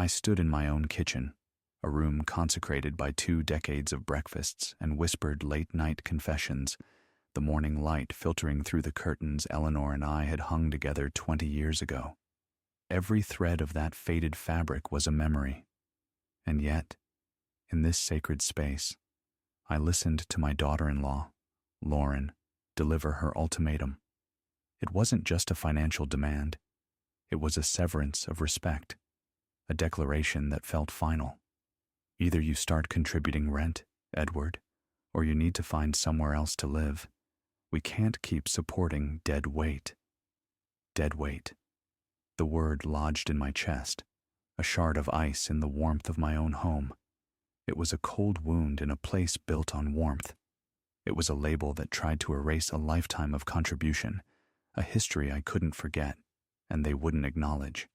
I stood in my own kitchen, a room consecrated by 2 decades of breakfasts and whispered late-night confessions, the morning light filtering through the curtains Eleanor and I had hung together 20 years ago. Every thread of that faded fabric was a memory. And yet, in this sacred space, I listened to my daughter-in-law, Lauren, deliver her ultimatum. It wasn't just a financial demand. It was a severance of respect, a declaration that felt final. Either you start contributing rent, Edward, or you need to find somewhere else to live. We can't keep supporting dead weight. Dead weight. The word lodged in my chest, a shard of ice in the warmth of my own home. It was a cold wound in a place built on warmth. It was a label that tried to erase a lifetime of contribution, a history I couldn't forget, and they wouldn't acknowledge.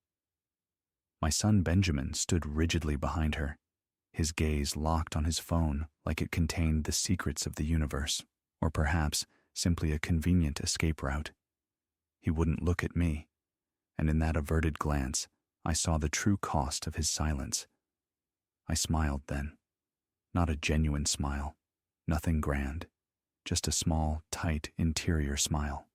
My son Benjamin stood rigidly behind her, his gaze locked on his phone like it contained the secrets of the universe, or perhaps simply a convenient escape route. He wouldn't look at me, and in that averted glance, I saw the true cost of his silence. I smiled then. Not a genuine smile, nothing grand, just a small, tight interior smile.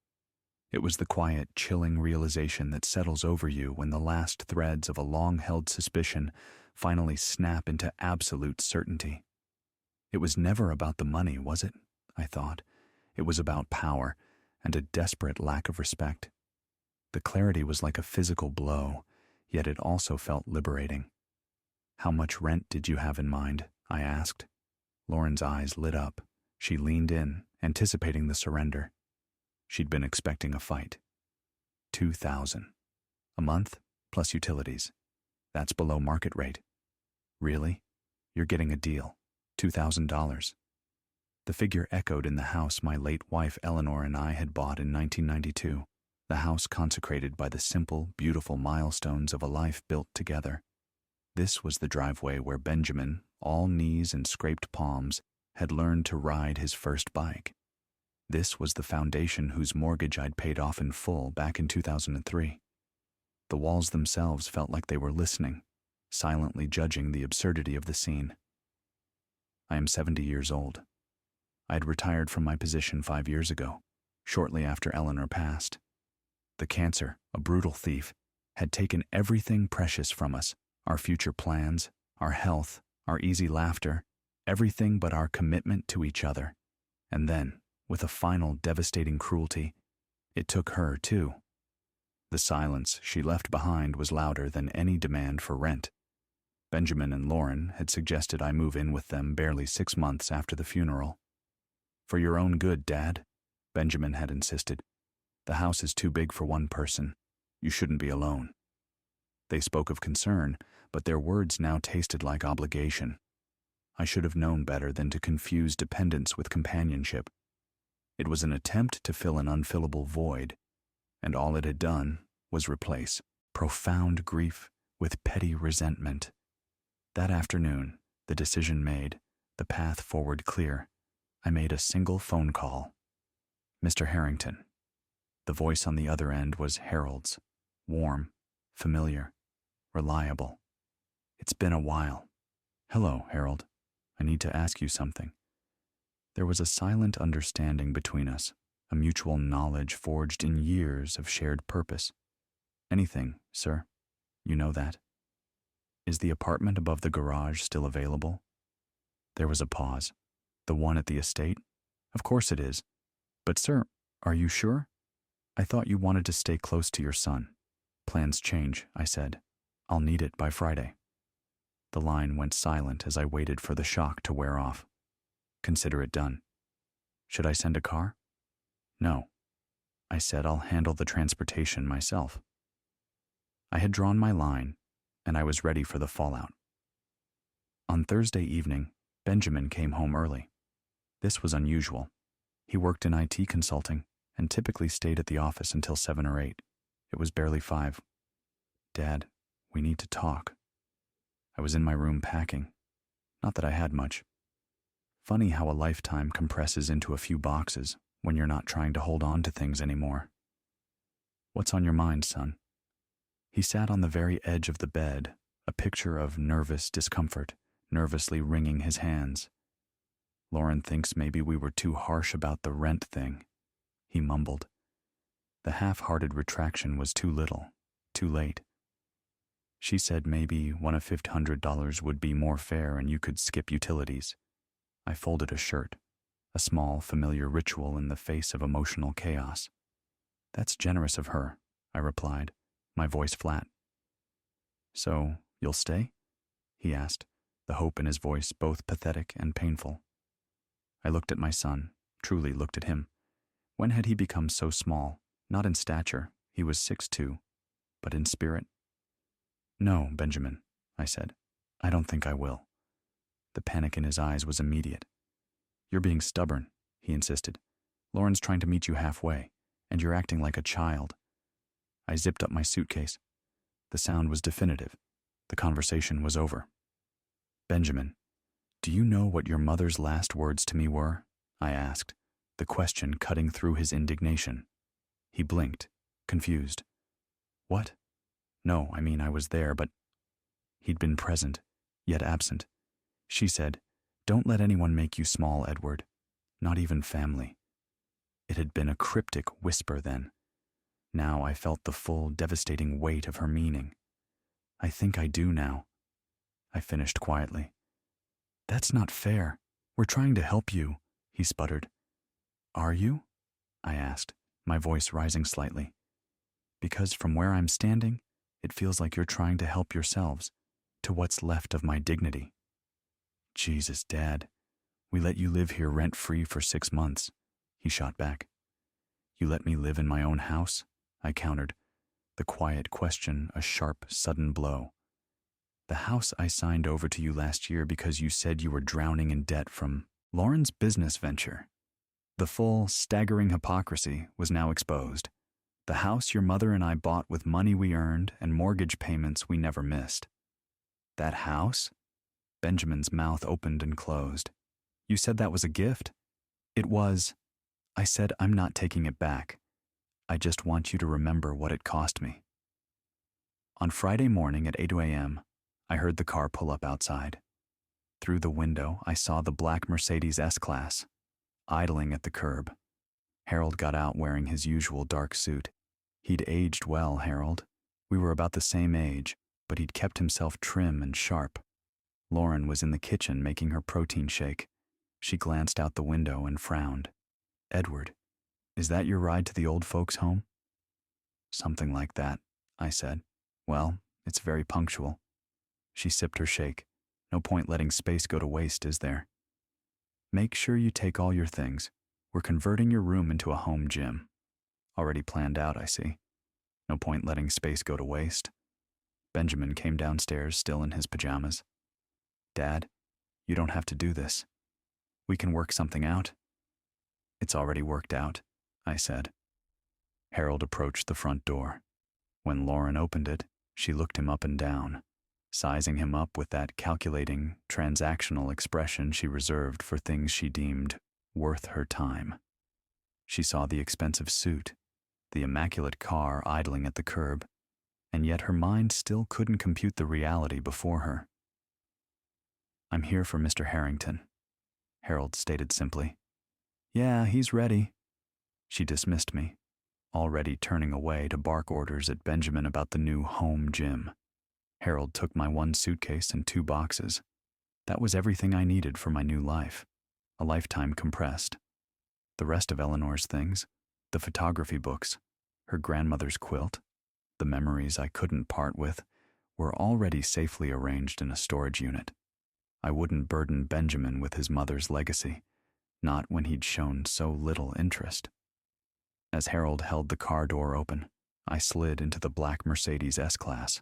It was the quiet, chilling realization that settles over you when the last threads of a long-held suspicion finally snap into absolute certainty. It was never about the money, was it? I thought. It was about power and a desperate lack of respect. The clarity was like a physical blow, yet it also felt liberating. "How much rent did you have in mind?" I asked. Lauren's eyes lit up. She leaned in, anticipating the surrender. She'd been expecting a fight. 2,000. A month, plus utilities. That's below market rate. Really? You're getting a deal. $2,000. The figure echoed in the house my late wife Eleanor and I had bought in 1992, the house consecrated by the simple, beautiful milestones of a life built together. This was the driveway where Benjamin, all knees and scraped palms, had learned to ride his first bike. This was the foundation whose mortgage I'd paid off in full back in 2003. The walls themselves felt like they were listening, silently judging the absurdity of the scene. I am 70 years old. I had retired from my position 5 years ago, shortly after Eleanor passed. The cancer, a brutal thief, had taken everything precious from us, our future plans, our health, our easy laughter, everything but our commitment to each other. And then, with a final devastating cruelty, it took her too. The silence she left behind was louder than any demand for rent. Benjamin and Lauren had suggested I move in with them barely 6 months after the funeral. "For your own good, Dad," Benjamin had insisted. "The house is too big for one person. You shouldn't be alone." They spoke of concern, but their words now tasted like obligation. I should have known better than to confuse dependence with companionship. It was an attempt to fill an unfillable void, and all it had done was replace profound grief with petty resentment. That afternoon, the decision made, the path forward clear, I made a single phone call. "Mr. Harrington." The voice on the other end was Harold's, warm, familiar, reliable. "It's been a while." "Hello, Harold. I need to ask you something." There was a silent understanding between us, a mutual knowledge forged in years of shared purpose. "Anything, sir. You know that." "Is the apartment above the garage still available?" There was a pause. "The one at the estate? Of course it is. But, sir, are you sure? I thought you wanted to stay close to your son." "Plans change," I said. "I'll need it by Friday." The line went silent as I waited for the shock to wear off. "Consider it done." "Should I send a car?" "No." I said I'll handle the transportation myself. I had drawn my line, and I was ready for the fallout. On Thursday evening, Benjamin came home early. This was unusual. He worked in IT consulting and typically stayed at the office until 7 or 8. It was barely 5. "Dad, we need to talk." I was in my room packing. Not that I had much. Funny how a lifetime compresses into a few boxes when you're not trying to hold on to things anymore. "What's on your mind, son?" He sat on the very edge of the bed, a picture of nervous discomfort, nervously wringing his hands. Lauren thinks maybe we were too harsh about the rent thing, he mumbled. The half-hearted retraction was too little, too late. She said maybe $1,500 would be more fair and you could skip utilities. I folded a shirt, a small, familiar ritual in the face of emotional chaos. That's generous of her, I replied, my voice flat. So, you'll stay? He asked, the hope in his voice both pathetic and painful. I looked at my son, truly looked at him. When had he become so small? Not in stature, he was 6'2", but in spirit. No, Benjamin, I said. I don't think I will. The panic in his eyes was immediate. You're being stubborn, he insisted. Lauren's trying to meet you halfway, and you're acting like a child. I zipped up my suitcase. The sound was definitive. The conversation was over. Benjamin, do you know what your mother's last words to me were? I asked, the question cutting through his indignation. He blinked, confused. What? No, I mean I was there, but... He'd been present, yet absent. She said, don't let anyone make you small, Edward. Not even family. It had been a cryptic whisper then. Now I felt the full, devastating weight of her meaning. I think I do now. I finished quietly. That's not fair. We're trying to help you, he sputtered. Are you? I asked, my voice rising slightly. Because from where I'm standing, it feels like you're trying to help yourselves, to what's left of my dignity. Jesus, Dad, we let you live here rent-free for 6 months, he shot back. You let me live in my own house? I countered, the quiet question a sharp, sudden blow. The house I signed over to you last year because you said you were drowning in debt from Lauren's business venture. The full, staggering hypocrisy was now exposed. The house your mother and I bought with money we earned and mortgage payments we never missed. That house? Benjamin's mouth opened and closed. You said that was a gift? It was. I said I'm not taking it back. I just want you to remember what it cost me. On Friday morning at 8 a.m., I heard the car pull up outside. Through the window, I saw the black Mercedes S-Class, idling at the curb. Harold got out wearing his usual dark suit. He'd aged well, Harold. We were about the same age, but he'd kept himself trim and sharp. Lauren was in the kitchen making her protein shake. She glanced out the window and frowned. Edward, is that your ride to the old folks' home? Something like that, I said. Well, it's very punctual. She sipped her shake. No point letting space go to waste, is there? Make sure you take all your things. We're converting your room into a home gym. Already planned out, I see. No point letting space go to waste. Benjamin came downstairs, still in his pajamas. Dad, you don't have to do this. We can work something out. It's already worked out, I said. Harold approached the front door. When Lauren opened it, she looked him up and down, sizing him up with that calculating, transactional expression she reserved for things she deemed worth her time. She saw the expensive suit, the immaculate car idling at the curb, and yet her mind still couldn't compute the reality before her. I'm here for Mr. Harrington, Harold stated simply. Yeah, he's ready. She dismissed me, already turning away to bark orders at Benjamin about the new home gym. Harold took my 1 suitcase and 2 boxes. That was everything I needed for my new life, a lifetime compressed. The rest of Eleanor's things, the photography books, her grandmother's quilt, the memories I couldn't part with, were already safely arranged in a storage unit. I wouldn't burden Benjamin with his mother's legacy, not when he'd shown so little interest. As Harold held the car door open, I slid into the black Mercedes S-Class.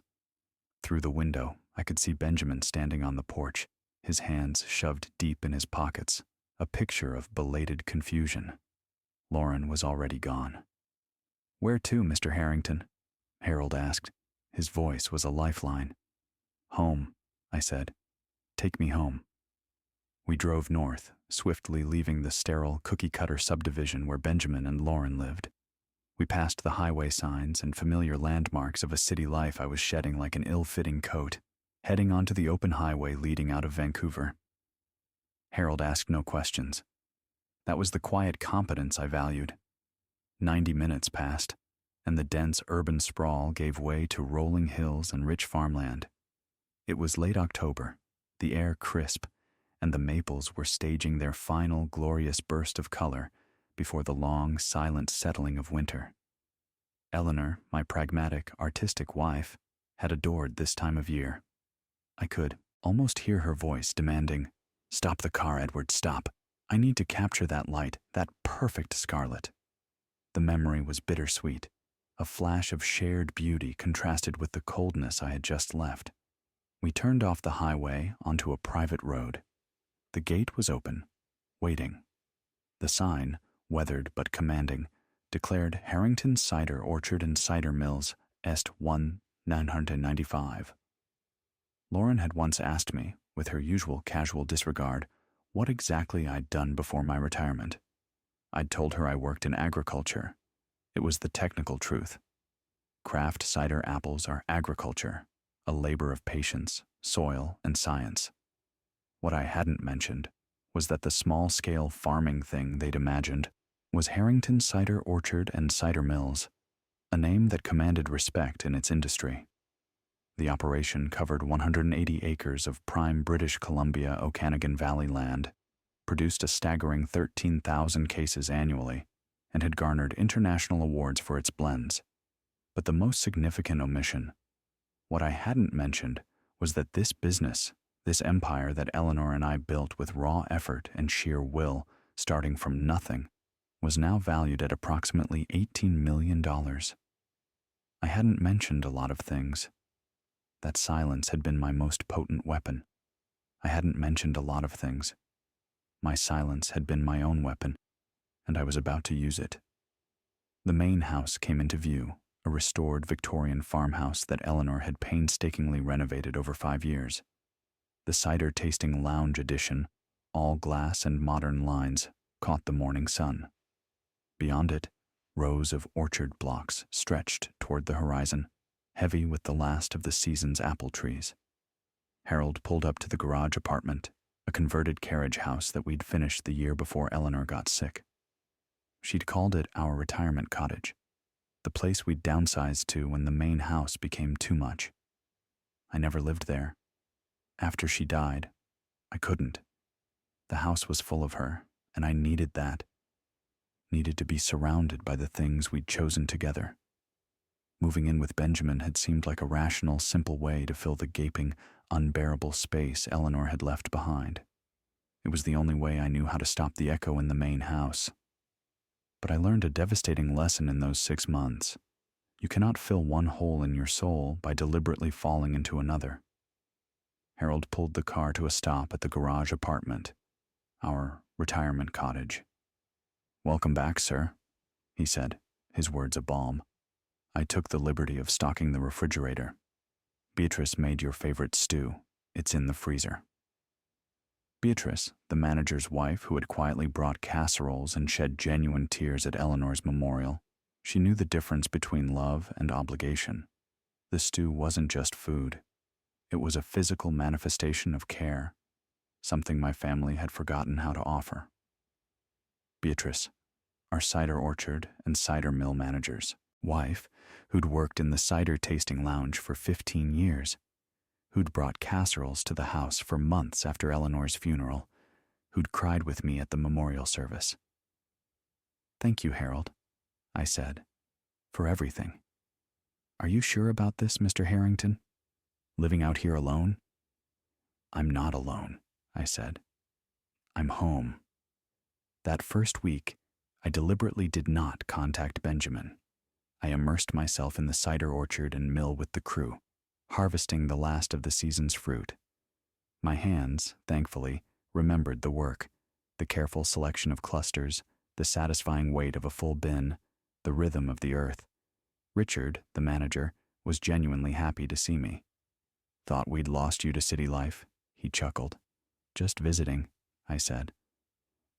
Through the window, I could see Benjamin standing on the porch, his hands shoved deep in his pockets, a picture of belated confusion. Lauren was already gone. Where to, Mr. Harrington? Harold asked. His voice was a lifeline. Home, I said. Take me home. We drove north, swiftly leaving the sterile cookie-cutter subdivision where Benjamin and Lauren lived. We passed the highway signs and familiar landmarks of a city life I was shedding like an ill-fitting coat. heading onto the open highway leading out of Vancouver. Harold asked no questions. That was the quiet competence I valued. 90 minutes passed, and the dense urban sprawl gave way to rolling hills and rich farmland. It was late October, the air crisp, and the maples were staging their final glorious burst of color before the long, silent settling of winter. Eleanor, my pragmatic, artistic wife, had adored this time of year. I could almost hear her voice demanding, "Stop the car, Edward, stop. I need to capture that light, that perfect scarlet." The memory was bittersweet, a flash of shared beauty contrasted with the coldness I had just left. We turned off the highway onto a private road. The gate was open, waiting. The sign, weathered but commanding, declared Harrington Cider Orchard and Cider Mills, Est 1 995. Lauren had once asked me, with her usual casual disregard, what exactly I'd done before my retirement. I'd told her I worked in agriculture. It was the technical truth. Craft cider apples are agriculture, a labor of patience, soil, and science. What I hadn't mentioned was that the small-scale farming thing they'd imagined was Harrington Cider Orchard and Cider Mills, a name that commanded respect in its industry. The operation covered 180 acres of prime British Columbia Okanagan Valley land, produced a staggering 13,000 cases annually, and had garnered international awards for its blends. But the most significant omission, what I hadn't mentioned, was that this business, this empire that Eleanor and I built with raw effort and sheer will, starting from nothing, was now valued at approximately $18 million. I hadn't mentioned a lot of things. That silence had been my most potent weapon. I hadn't mentioned a lot of things. My silence had been my own weapon, and I was about to use it. The main house came into view, a restored Victorian farmhouse that Eleanor had painstakingly renovated over 5 years. The cider-tasting lounge edition, all glass and modern lines, caught the morning sun. Beyond it, rows of orchard blocks stretched toward the horizon, heavy with the last of the season's apple trees. Harold pulled up to the garage apartment, a converted carriage house that we'd finished the year before Eleanor got sick. She'd called it our retirement cottage, the place we'd downsized to when the main house became too much. I never lived there. After she died, I couldn't. The house was full of her, and I needed that. Needed to be surrounded by the things we'd chosen together. Moving in with Benjamin had seemed like a rational, simple way to fill the gaping, unbearable space Eleanor had left behind. It was the only way I knew how to stop the echo in the main house. But I learned a devastating lesson in those 6 months. You cannot fill one hole in your soul by deliberately falling into another. Harold pulled the car to a stop at the garage apartment, our retirement cottage. "Welcome back, sir," he said, his words a balm. I took the liberty of stocking the refrigerator. "Beatrice made your favorite stew. It's in the freezer." Beatrice, the manager's wife who had quietly brought casseroles and shed genuine tears at Eleanor's memorial, she knew the difference between love and obligation. The stew wasn't just food. It was a physical manifestation of care, something my family had forgotten how to offer. Beatrice, our cider orchard and cider mill manager's wife, who'd worked in the cider tasting lounge for 15 years, who'd brought casseroles to the house for months after Eleanor's funeral, who'd cried with me at the memorial service. "Thank you, Harold," I said, "for everything. Are you sure about this, Mr. Harrington? Living out here alone?" "I'm not alone," I said. "I'm home." That first week, I deliberately did not contact Benjamin. I immersed myself in the cider orchard and mill with the crew, harvesting the last of the season's fruit. My hands, thankfully, remembered the work, the careful selection of clusters, the satisfying weight of a full bin, the rhythm of the earth. Richard, the manager, was genuinely happy to see me. "Thought we'd lost you to city life," he chuckled. "Just visiting," I said.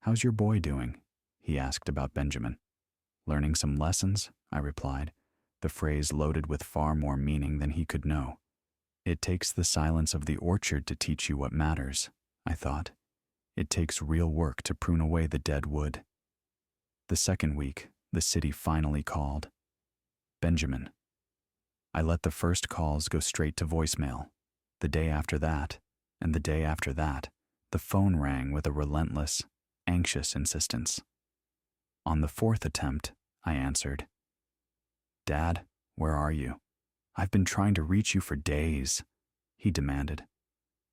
"How's your boy doing?" he asked about Benjamin. "Learning some lessons," I replied, the phrase loaded with far more meaning than he could know. It takes the silence of the orchard to teach you what matters, I thought. It takes real work to prune away the dead wood. The second week, the city finally called. Benjamin. I let the first calls go straight to voicemail. The day after that, and the day after that, the phone rang with a relentless, anxious insistence. On the fourth attempt, I answered. Dad, where are you? I've been trying to reach you for days, he demanded.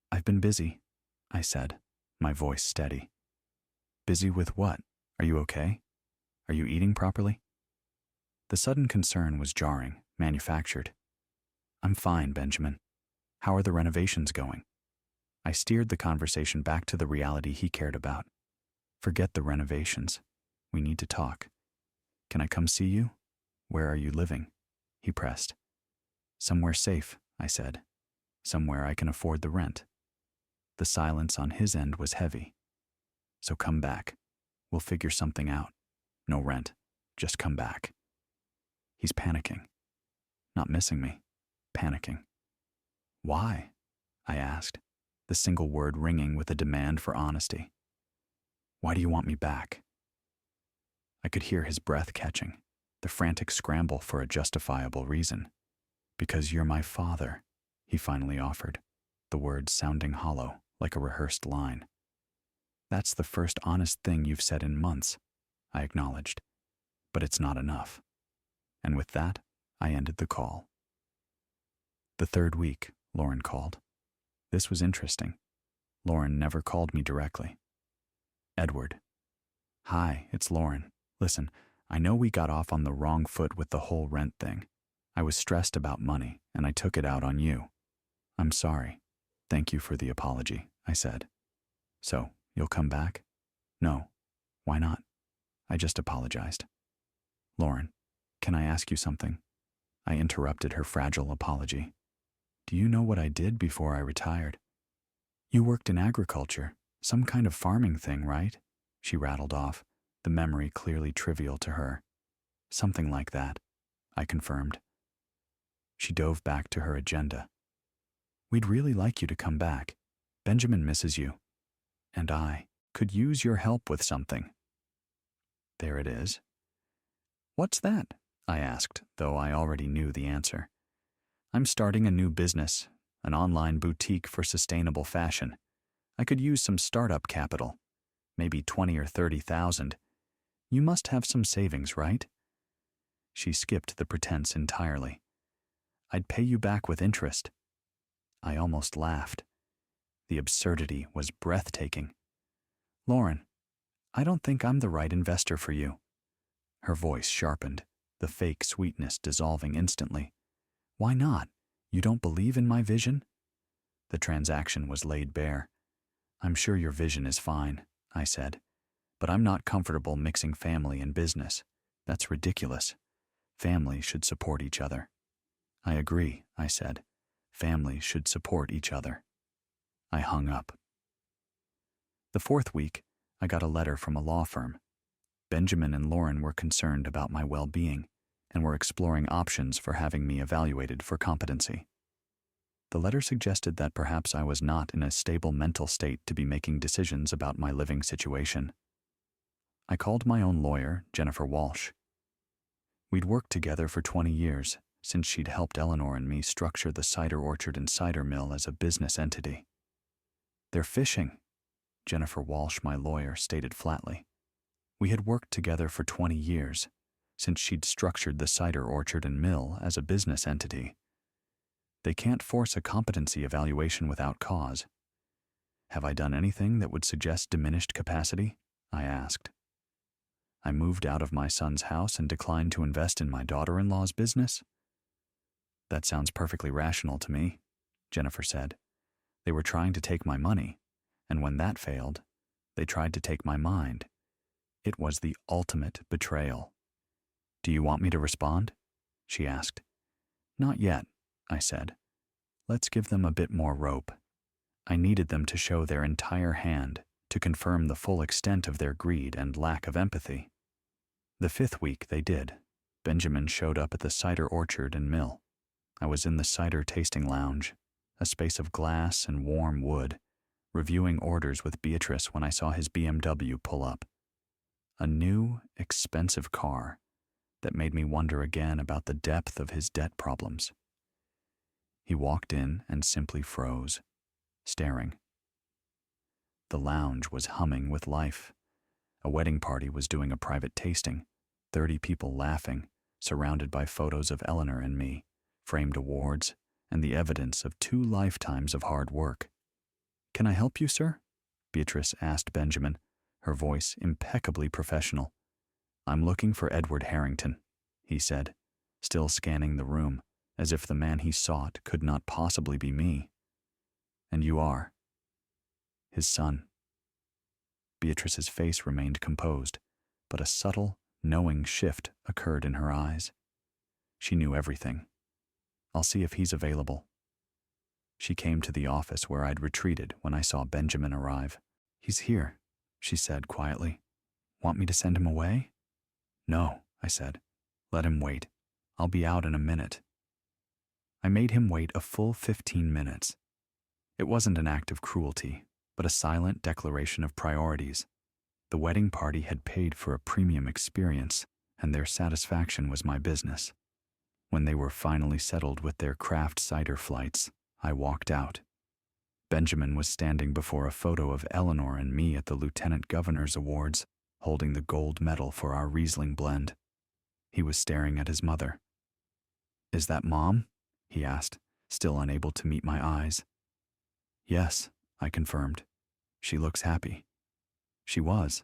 I've been busy, I said, my voice steady. Busy with what? Are you okay? Are you eating properly? The sudden concern was jarring, manufactured. I'm fine, Benjamin. How are the renovations going? I steered the conversation back to the reality he cared about. Forget the renovations. We need to talk. Can I come see you? Where are you living? He pressed. Somewhere safe, I said. Somewhere I can afford the rent. The silence on his end was heavy. So come back. We'll figure something out. No rent. Just come back. He's panicking. Not missing me. Panicking. Why? I asked, the single word ringing with a demand for honesty. Why do you want me back? I could hear his breath catching, the frantic scramble for a justifiable reason. Because you're my father, he finally offered, the words sounding hollow, like a rehearsed line. That's the first honest thing you've said in months, I acknowledged. But it's not enough. And with that, I ended the call. The third week, Lauren called. This was interesting. Lauren never called me directly. Edward. Hi, it's Lauren. Listen, I know we got off on the wrong foot with the whole rent thing. I was stressed about money, and I took it out on you. I'm sorry. Thank you for the apology, I said. So, you'll come back? No. Why not? I just apologized. Lauren, can I ask you something? I interrupted her fragile apology. Do you know what I did before I retired? You worked in agriculture, some kind of farming thing, right? She rattled off, the memory clearly trivial to her. Something like that, I confirmed. She dove back to her agenda. We'd really like you to come back. Benjamin misses you. And I could use your help with something. There it is. What's that? I asked, though I already knew the answer. I'm starting a new business, an online boutique for sustainable fashion. I could use some startup capital, maybe 20 or 30,000. You must have some savings, right? She skipped the pretense entirely. I'd pay you back with interest. I almost laughed. The absurdity was breathtaking. Lauren, I don't think I'm the right investor for you. Her voice sharpened, the fake sweetness dissolving instantly. Why not? You don't believe in my vision? The transaction was laid bare. I'm sure your vision is fine, I said, but I'm not comfortable mixing family and business. That's ridiculous. Families should support each other. I agree, I said. Families should support each other. I hung up. The fourth week, I got a letter from a law firm. Benjamin and Lauren were concerned about my well-being and were exploring options for having me evaluated for competency. The letter suggested that perhaps I was not in a stable mental state to be making decisions about my living situation. I called my own lawyer, Jennifer Walsh. We'd worked together for 20 years, since she'd helped Eleanor and me structure the cider orchard and cider mill as a business entity. They're fishing, Jennifer Walsh, my lawyer, stated flatly. We had worked together for 20 years, since she'd structured the cider orchard and mill as a business entity. They can't force a competency evaluation without cause. Have I done anything that would suggest diminished capacity? I asked. I moved out of my son's house and declined to invest in my daughter-in-law's business? That sounds perfectly rational to me, Jennifer said. They were trying to take my money, and when that failed, they tried to take my mind. It was the ultimate betrayal. Do you want me to respond? She asked. Not yet, I said. Let's give them a bit more rope. I needed them to show their entire hand to confirm the full extent of their greed and lack of empathy. The fifth week they did. Benjamin showed up at the cider orchard and mill. I was in the cider tasting lounge, a space of glass and warm wood, reviewing orders with Beatrice when I saw his BMW pull up. A new, expensive car that made me wonder again about the depth of his debt problems. He walked in and simply froze, staring. The lounge was humming with life. A wedding party was doing a private tasting, 30 people laughing, surrounded by photos of Eleanor and me, framed awards, and the evidence of 2 lifetimes of hard work. "Can I help you, sir?" Beatrice asked Benjamin, her voice impeccably professional. "I'm looking for Edward Harrington," he said, still scanning the room, as if the man he sought could not possibly be me. "And you are?" "His son." Beatrice's face remained composed, but a subtle, knowing shift occurred in her eyes. She knew everything. "I'll see if he's available." She came to the office where I'd retreated when I saw Benjamin arrive. "He's here," she said quietly. "Want me to send him away?" "No," I said. "Let him wait. I'll be out in a minute." I made him wait a full 15 minutes. It wasn't an act of cruelty, but a silent declaration of priorities. The wedding party had paid for a premium experience, and their satisfaction was my business. When they were finally settled with their craft cider flights, I walked out. Benjamin was standing before a photo of Eleanor and me at the Lieutenant Governor's Awards, holding the gold medal for our Riesling blend. He was staring at his mother. "Is that Mom?" he asked, still unable to meet my eyes. "Yes," I confirmed. "She looks happy." She was.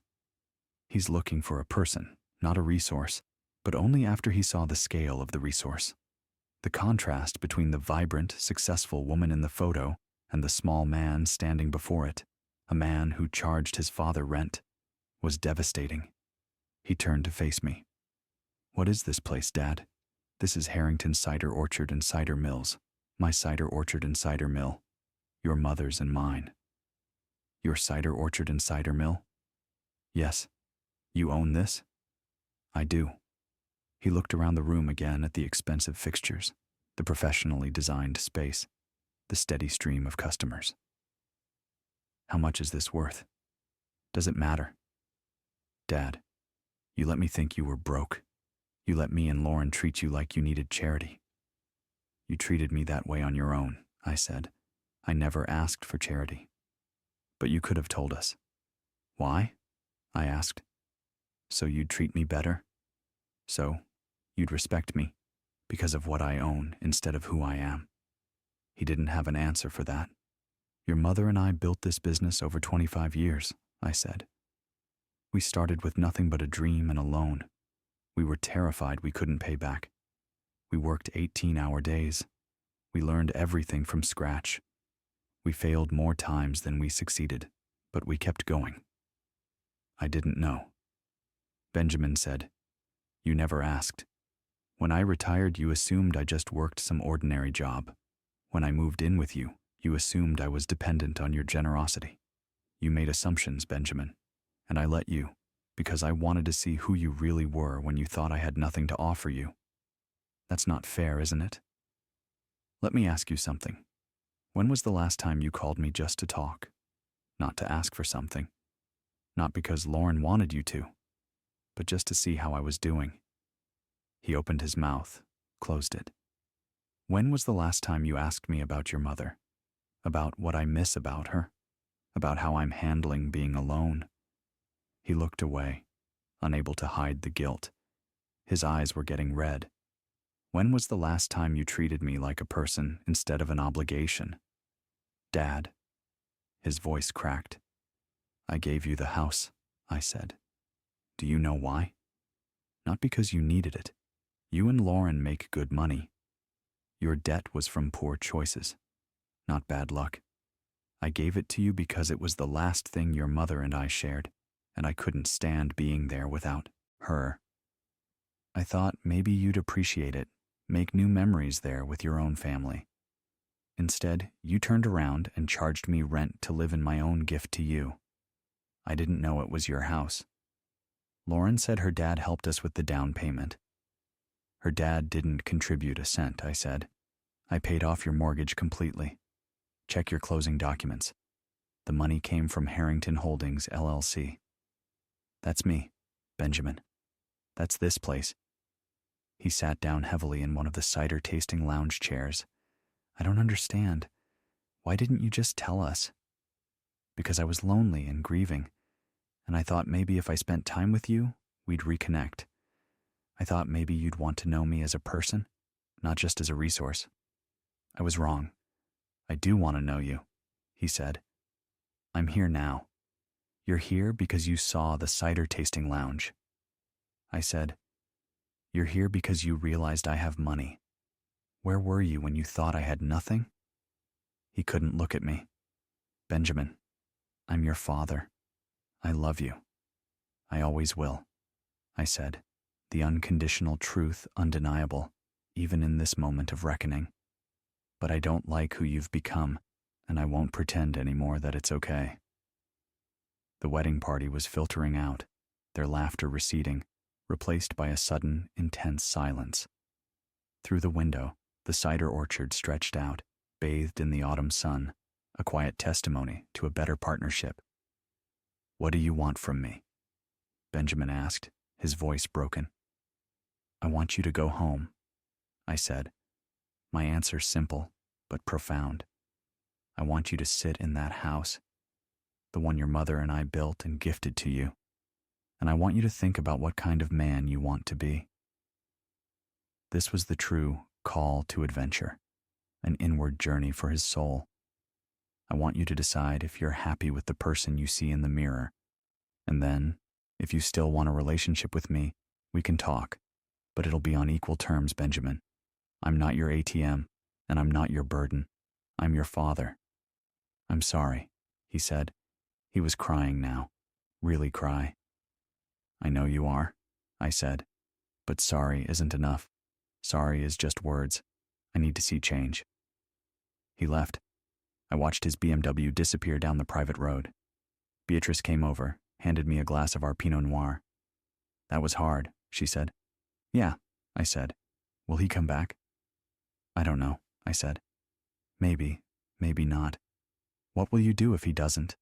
He's looking for a person, not a resource, but only after he saw the scale of the resource. The contrast between the vibrant, successful woman in the photo and the small man standing before it, a man who charged his father rent, was devastating. He turned to face me. "What is this place, Dad?" "This is Harrington Cider Orchard and Cider Mills. My cider orchard and cider mill. Your mother's and mine." "Your cider orchard and cider mill?" "Yes." "You own this?" "I do." He looked around the room again at the expensive fixtures, the professionally designed space, the steady stream of customers. "How much is this worth?" "Does it matter?" "Dad, you let me think you were broke. You let me and Lauren treat you like you needed charity." "You treated me that way on your own," I said. "I never asked for charity." "But you could have told us." "Why?" I asked. "So you'd treat me better? So you'd respect me because of what I own instead of who I am?" He didn't have an answer for that. "Your mother and I built this business over 25 years, I said. "We started with nothing but a dream and a loan. We were terrified we couldn't pay back. We worked 18-hour days. We learned everything from scratch. We failed more times than we succeeded, but we kept going." I didn't know. Benjamin said, "You never asked. When I retired, you assumed I just worked some ordinary job. When I moved in with you, you assumed I was dependent on your generosity. You made assumptions, Benjamin, and I let you, because I wanted to see who you really were when you thought I had nothing to offer you. That's not fair, isn't it? Let me ask you something. When was the last time you called me just to talk? Not to ask for something. Not because Lauren wanted you to, but just to see how I was doing." He opened his mouth, closed it. "When was the last time you asked me about your mother? About what I miss about her? About how I'm handling being alone?" He looked away, unable to hide the guilt. His eyes were getting red. "When was the last time you treated me like a person instead of an obligation?" "Dad." His voice cracked. "I gave you the house," I said. "Do you know why? Not because you needed it. You and Lauren make good money. Your debt was from poor choices, not bad luck. I gave it to you because it was the last thing your mother and I shared, and I couldn't stand being there without her. I thought maybe you'd appreciate it, make new memories there with your own family. Instead, you turned around and charged me rent to live in my own gift to you. I didn't know it was your house. Lauren said her dad helped us with the down payment. Her dad didn't contribute a cent, I said. I paid off your mortgage completely. Check your closing documents. The money came from Harrington Holdings, LLC. That's me, Benjamin. That's this place. He sat down heavily in one of the cider-tasting lounge chairs. I don't understand. Why didn't you just tell us? Because I was lonely and grieving, and I thought maybe if I spent time with you, we'd reconnect. I thought maybe you'd want to know me as a person, not just as a resource. I was wrong. I do want to know you, he said. I'm here now. You're here because you saw the cider-tasting lounge. I said, you're here because you realized I have money. Where were you when you thought I had nothing? He couldn't look at me. Benjamin, I'm your father. I love you. I always will, I said, the unconditional truth undeniable, even in this moment of reckoning. But I don't like who you've become, and I won't pretend anymore that it's okay. The wedding party was filtering out, their laughter receding, replaced by a sudden, intense silence. Through the window, the cider orchard stretched out, bathed in the autumn sun, a quiet testimony to a better partnership. What do you want from me? Benjamin asked, his voice broken. I want you to go home, I said. My answer simple, but profound. I want you to sit in that house, the one your mother and I built and gifted to you, and I want you to think about what kind of man you want to be. This was the true call to adventure, an inward journey for his soul. I want you to decide if you're happy with the person you see in the mirror, and then, if you still want a relationship with me, we can talk, but it'll be on equal terms, Benjamin. I'm not your ATM, and I'm not your burden. I'm your father. I'm sorry, he said. He was crying now, really cry. I know you are, I said, but sorry isn't enough. Sorry is just words. I need to see change. He left. I watched his BMW disappear down the private road. Beatrice came over, handed me a glass of our Pinot Noir. That was hard, she said. Yeah, I said. Will he come back? I don't know, I said. Maybe, maybe not. What will you do if he doesn't?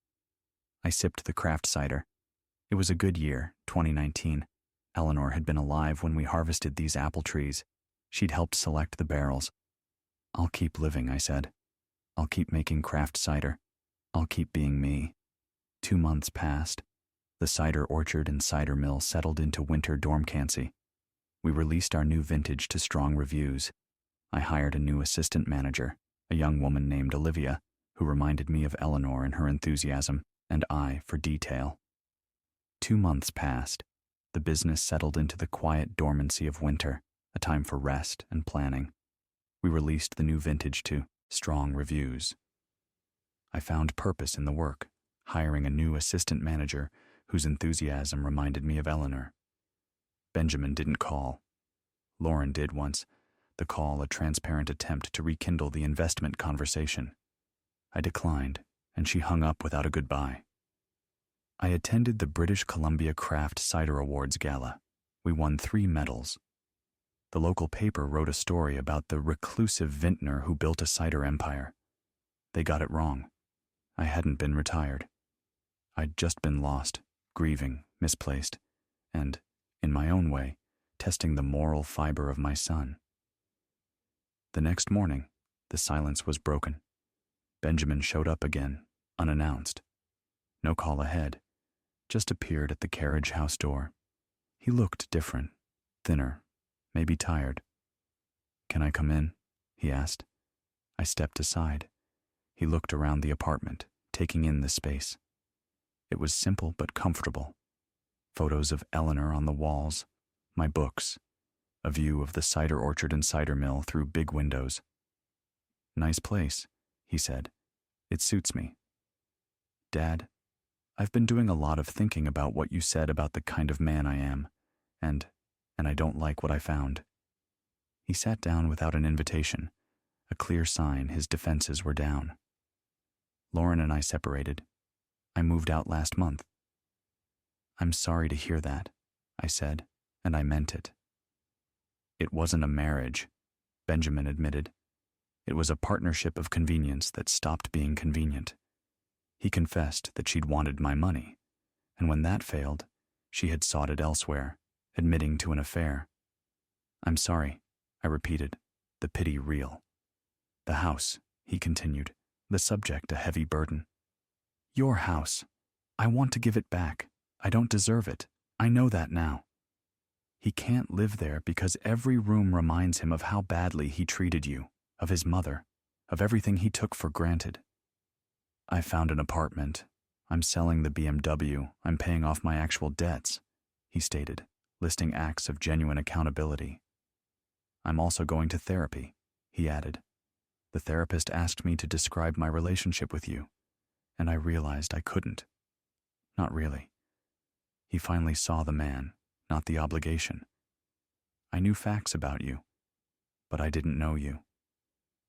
I sipped the craft cider. It was a good year, 2019. Eleanor had been alive when we harvested these apple trees. She'd helped select the barrels. I'll keep living, I said. I'll keep making craft cider. I'll keep being me. 2 months passed. The cider orchard and cider mill settled into winter dormcancy. We released our new vintage to strong reviews. I hired a new assistant manager, a young woman named Olivia, who reminded me of Eleanor in her enthusiasm and eye for detail. 2 months passed. The business settled into the quiet dormancy of winter, a time for rest and planning. We released the new vintage to strong reviews. I found purpose in the work, hiring a new assistant manager whose enthusiasm reminded me of Eleanor. Benjamin didn't call. Lauren did once, the call a transparent attempt to rekindle the investment conversation. I declined, and she hung up without a goodbye. I attended the British Columbia Craft Cider Awards Gala. We won 3 medals. The local paper wrote a story about the reclusive vintner who built a cider empire. They got it wrong. I hadn't been retired. I'd just been lost, grieving, misplaced, and, in my own way, testing the moral fiber of my son. The next morning, the silence was broken. Benjamin showed up again, unannounced. No call ahead, just appeared at the carriage house door. He looked different, thinner, maybe tired. Can I come in? He asked. I stepped aside. He looked around the apartment, taking in the space. It was simple but comfortable. Photos of Eleanor on the walls, my books, a view of the cider orchard and cider mill through big windows. Nice place, he said. It suits me. Dad, I've been doing a lot of thinking about what you said about the kind of man I am, and I don't like what I found. He sat down without an invitation, a clear sign his defenses were down. Lauren and I separated. I moved out last month. I'm sorry to hear that, I said, and I meant it. It wasn't a marriage, Benjamin admitted. It was a partnership of convenience that stopped being convenient. He confessed that she'd wanted my money, and when that failed, she had sought it elsewhere, admitting to an affair. "I'm sorry," I repeated, the pity real. "The house," he continued, the subject a heavy burden. "Your house. I want to give it back. I don't deserve it. I know that now. He can't live there because every room reminds him of how badly he treated you, of his mother, of everything he took for granted. I found an apartment. I'm selling the BMW. I'm paying off my actual debts," he stated, listing acts of genuine accountability. "I'm also going to therapy," he added. "The therapist asked me to describe my relationship with you, and I realized I couldn't. Not really." He finally saw the man, not the obligation. "I knew facts about you, but I didn't know you.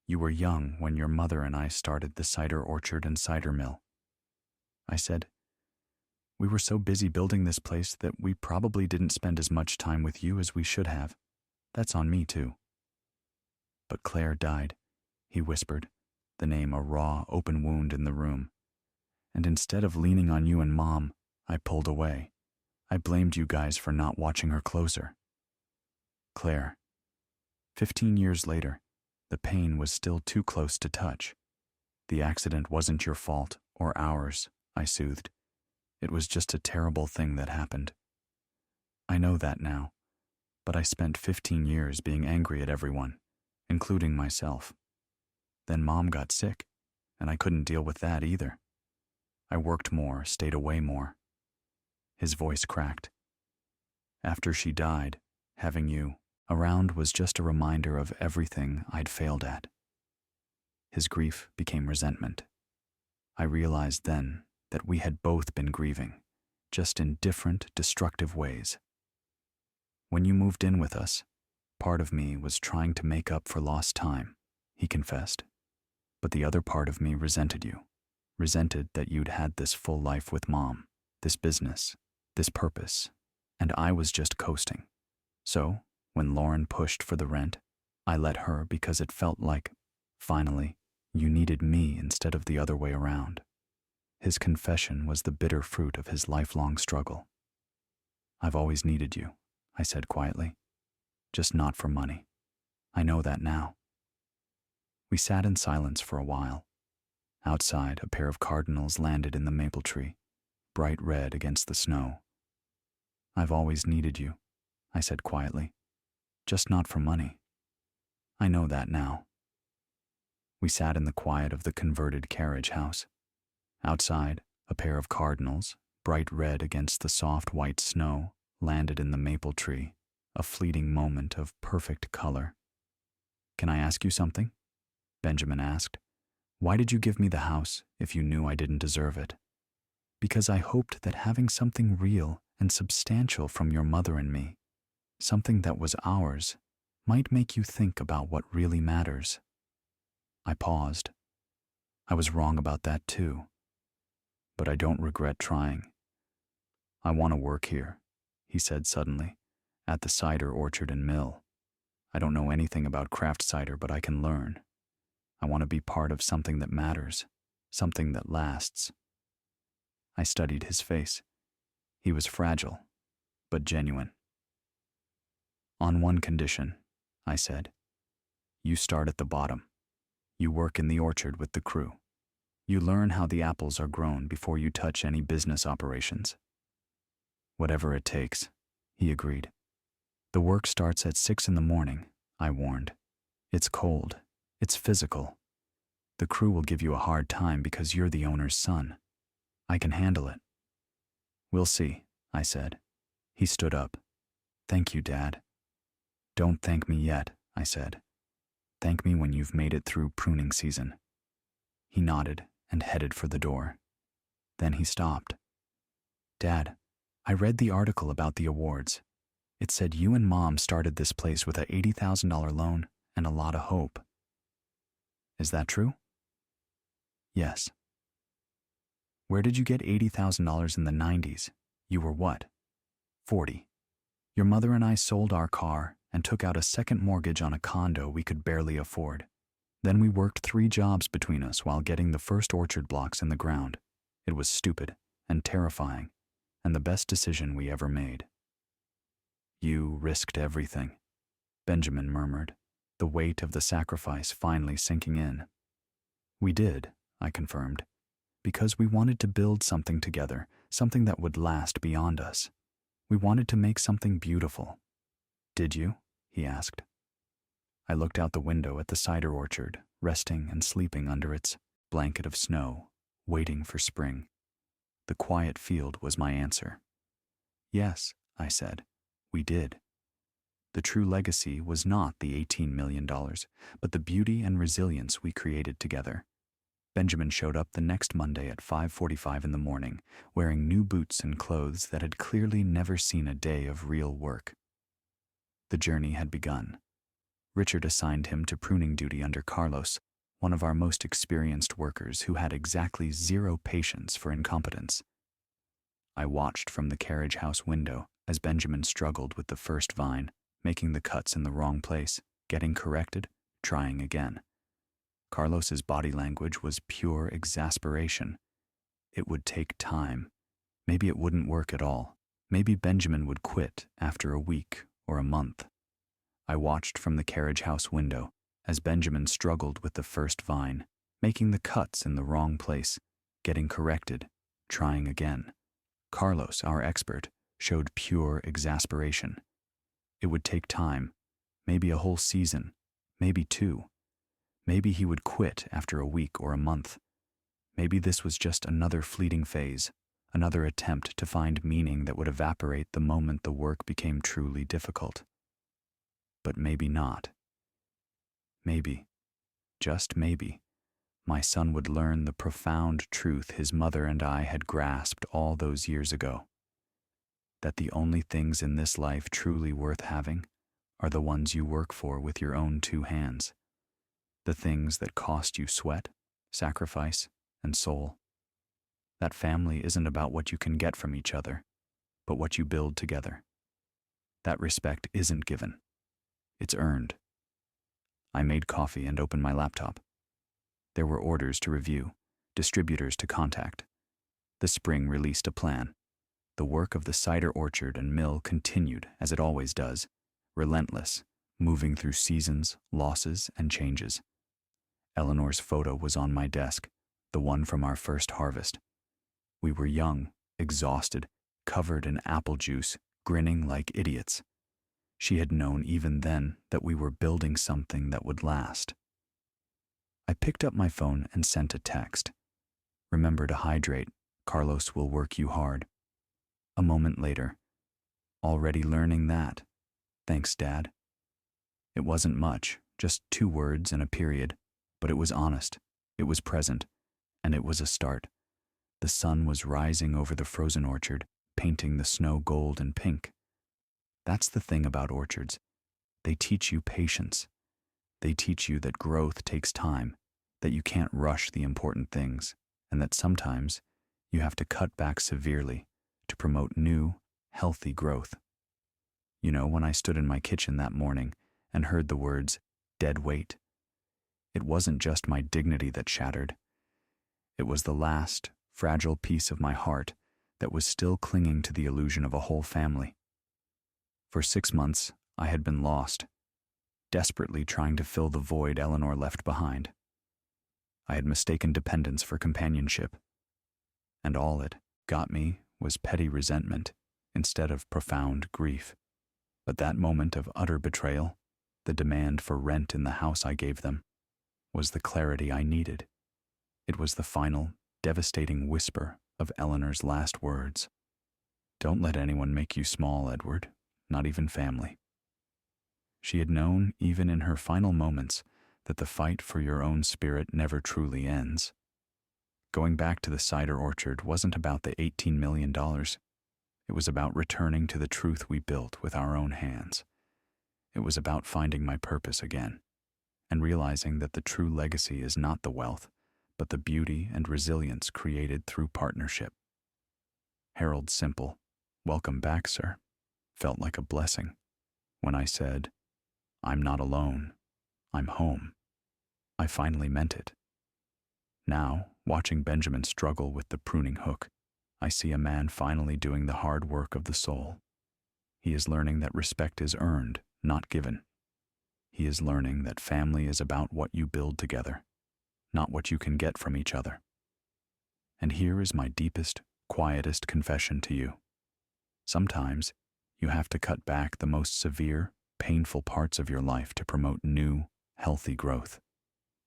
You were young when your mother and I started the cider orchard and cider mill." I said, "We were so busy building this place that we probably didn't spend as much time with you as we should have. That's on me, too." "But Claire died," he whispered, the name a raw, open wound in the room. "And instead of leaning on you and Mom, I pulled away. I blamed you guys for not watching her closer." Claire. 15 years later, the pain was still too close to touch. "The accident wasn't your fault or ours," I soothed. "It was just a terrible thing that happened. I know that now, but I spent 15 years being angry at everyone, including myself. Then Mom got sick, and I couldn't deal with that either. I worked more, stayed away more." His voice cracked. "After she died, having you around was just a reminder of everything I'd failed at." His grief became resentment. I realized then that we had both been grieving, just in different, destructive ways. "When you moved in with us, part of me was trying to make up for lost time," he confessed. "But the other part of me resented you, resented that you'd had this full life with Mom, this business, this purpose, and I was just coasting. So, when Lauren pushed for the rent, I let her because it felt like, finally, you needed me instead of the other way around." His confession was the bitter fruit of his lifelong struggle. "I've always needed you," I said quietly. "Just not for money. I know that now." We sat in silence for a while. Outside, a pair of cardinals landed in the maple tree, bright red against the snow. "I've always needed you," I said quietly. "Just not for money. I know that now." We sat in the quiet of the converted carriage house. Outside, a pair of cardinals, bright red against the soft white snow, landed in the maple tree, a fleeting moment of perfect color. "Can I ask you something?" Benjamin asked. "Why did you give me the house if you knew I didn't deserve it?" "Because I hoped that having something real and substantial from your mother and me, something that was ours, might make you think about what really matters." I paused. I was wrong about that too. But I don't regret trying. "I want to work here," he said suddenly, "at the cider orchard and mill. I don't know anything about craft cider, but I can learn. I want to be part of something that matters, something that lasts." I studied his face. He was fragile, but genuine. "On one condition," I said. "You start at the bottom. You work in the orchard with the crew. You learn how the apples are grown before you touch any business operations." "Whatever it takes," he agreed. "The work starts at 6 in the morning," I warned. "It's cold. It's physical. The crew will give you a hard time because you're the owner's son. I can handle it." "We'll see," I said. He stood up. "Thank you, Dad." "Don't thank me yet," I said. "Thank me when you've made it through pruning season." He nodded and headed for the door. Then he stopped. "Dad, I read the article about the awards. It said you and Mom started this place with a $80,000 loan and a lot of hope. Is that true?" "Yes." "Where did you get $80,000 in the 90s? You were what? 40. Your mother and I sold our car and took out a second mortgage on a condo we could barely afford. Then we worked 3 jobs between us while getting the first orchard blocks in the ground. It was stupid and terrifying, and the best decision we ever made. You risked everything, Benjamin murmured, the weight of the sacrifice finally sinking in. We did, I confirmed, because we wanted to build something together, something that would last beyond us. We wanted to make something beautiful. Did you? He asked. I looked out the window at the cider orchard, resting and sleeping under its blanket of snow, waiting for spring. The quiet field was my answer. Yes, I said, we did. The true legacy was not the $18 million, but the beauty and resilience we created together. Benjamin showed up the next Monday at 5:45 in the morning, wearing new boots and clothes that had clearly never seen a day of real work. The journey had begun. Richard assigned him to pruning duty under Carlos, one of our most experienced workers who had exactly 0 patience for incompetence. I watched from the carriage house window as Benjamin struggled with the first vine, making the cuts in the wrong place, getting corrected, trying again. Carlos's body language was pure exasperation. It would take time. Maybe it wouldn't work at all. Maybe Benjamin would quit after a week or a month. I watched from the carriage house window as Benjamin struggled with the first vine, making the cuts in the wrong place, getting corrected, trying again. Carlos, our expert, showed pure exasperation. It would take time, maybe a whole season, maybe 2. Maybe he would quit after a week or a month. Maybe this was just another fleeting phase, another attempt to find meaning that would evaporate the moment the work became truly difficult. But maybe not. Maybe, just maybe, my son would learn the profound truth his mother and I had grasped all those years ago. That the only things in this life truly worth having are the ones you work for with your own 2 hands. The things that cost you sweat, sacrifice, and soul. That family isn't about what you can get from each other, but what you build together. That respect isn't given. It's earned. I made coffee and opened my laptop. There were orders to review, distributors to contact. The spring released a plan. The work of the cider orchard and mill continued as it always does, relentless, moving through seasons, losses, and changes. Eleanor's photo was on my desk, the one from our first harvest. We were young, exhausted, covered in apple juice, grinning like idiots. She had known even then that we were building something that would last. I picked up my phone and sent a text. Remember to hydrate. Carlos will work you hard. A moment later. Already learning that. Thanks, Dad. It wasn't much, just 2 words and a period, but it was honest, it was present, and it was a start. The sun was rising over the frozen orchard, painting the snow gold and pink. That's the thing about orchards. They teach you patience. They teach you that growth takes time, that you can't rush the important things, and that sometimes you have to cut back severely to promote new, healthy growth. You know, when I stood in my kitchen that morning and heard the words, dead weight, it wasn't just my dignity that shattered. It was the last, fragile piece of my heart that was still clinging to the illusion of a whole family. For 6 months, I had been lost, desperately trying to fill the void Eleanor left behind. I had mistaken dependence for companionship, and all it got me was petty resentment instead of profound grief. But that moment of utter betrayal, the demand for rent in the house I gave them, was the clarity I needed. It was the final, devastating whisper of Eleanor's last words. Don't let anyone make you small, Edward, not even family. She had known, even in her final moments, that the fight for your own spirit never truly ends. Going back to the cider orchard wasn't about the $18 million. It was about returning to the truth we built with our own hands. It was about finding my purpose again, and realizing that the true legacy is not the wealth, but the beauty and resilience created through partnership. Harold's simple, "Welcome back, sir," felt like a blessing when I said, "I'm not alone, I'm home." I finally meant it. Now, watching Benjamin struggle with the pruning hook, I see a man finally doing the hard work of the soul. He is learning that respect is earned, not given. He is learning that family is about what you build together, not what you can get from each other. And here is my deepest, quietest confession to you. Sometimes, you have to cut back the most severe, painful parts of your life to promote new, healthy growth.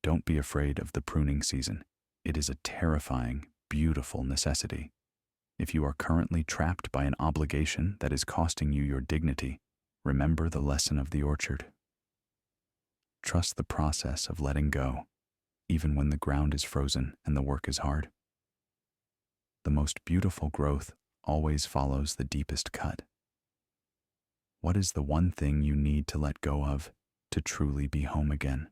Don't be afraid of the pruning season. It is a terrifying, beautiful necessity. If you are currently trapped by an obligation that is costing you your dignity, remember the lesson of the orchard. Trust the process of letting go, even when the ground is frozen and the work is hard. The most beautiful growth always follows the deepest cut. What is the one thing you need to let go of to truly be home again?